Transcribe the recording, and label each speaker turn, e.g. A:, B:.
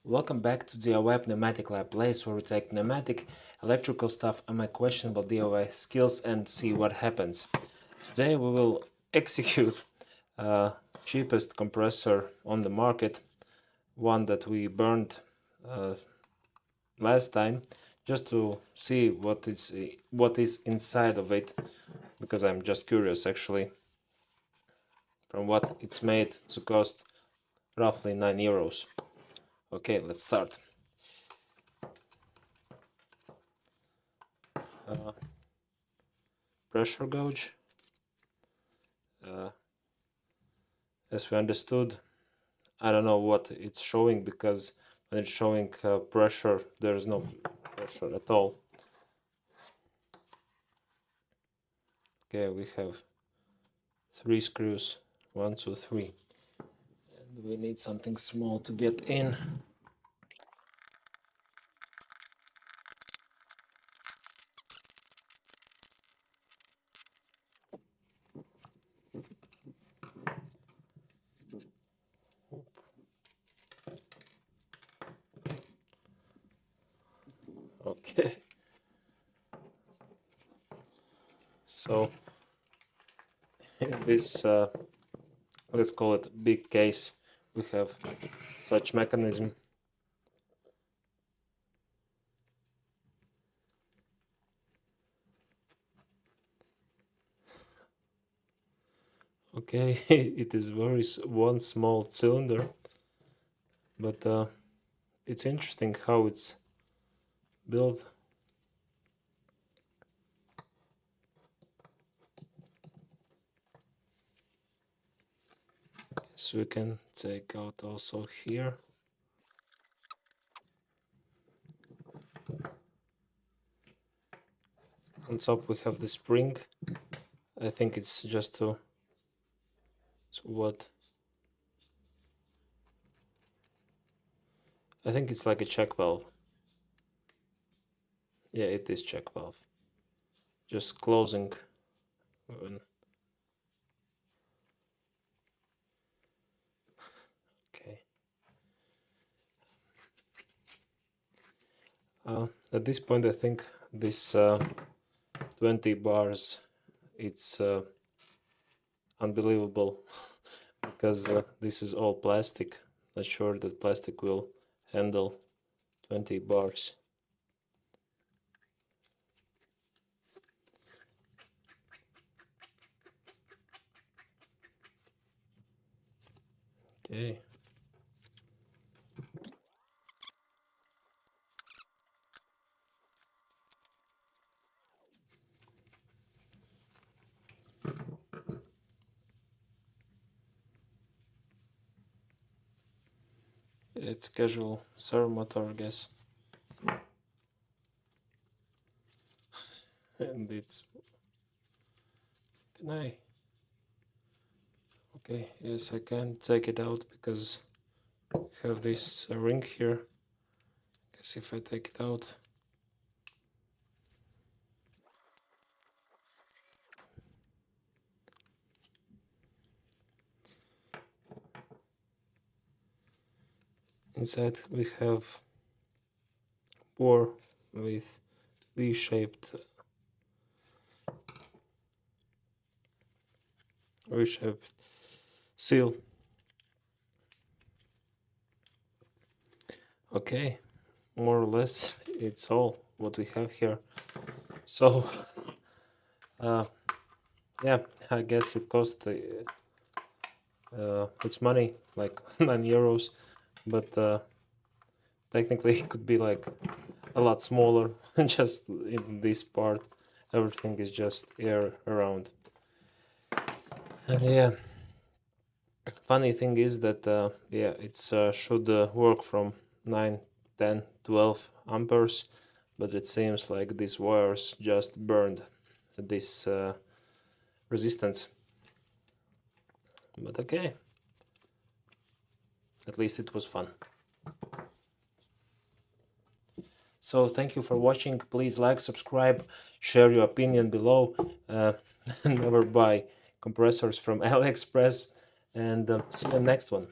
A: Welcome back to DIY Pneumatic Lab, place where we take pneumatic, electrical stuff and my questionable DIY skills and see what happens. Today we will execute cheapest compressor on the market, one that we burned last time, just to see what is inside of it, because I'm just curious actually from what it's made to cost roughly 9 euros. Okay, let's start. Pressure gauge. As we understood, I don't know what it's showing, because when it's showing pressure, there is no pressure at all. Okay, we have 3 screws, 1, 2, 3, and we need something small to get in. Okay, so in this let's call it big case, we have such mechanism. Okay, it is one small cylinder, but it's interesting how it's built. So we can take out also here. On top we have the spring. I think it's just to what? I think it's like a check valve. Yeah, it is check valve. Just closing. Okay. At this point I think this 20 bars, it's unbelievable because this is all plastic. Not sure that plastic will handle 20 bars. Okay. It's casual servo motor, I guess. And it's... Can I? Okay, yes, I can take it out because I have this ring here. I guess if I take it out... Inside we have bore with V-shaped seal. Okay, more or less it's all what we have here. So yeah, I guess it cost it's money, like 9 euros, but technically it could be like a lot smaller. Just in this part everything is just air around. And yeah, funny thing is that yeah, it's should work from 9, 10, 12 amperes, but it seems like these wires just burned this resistance. But okay, at least it was fun. So thank you for watching. Please like, subscribe, share your opinion below. Never buy compressors from AliExpress, and see you in the next one.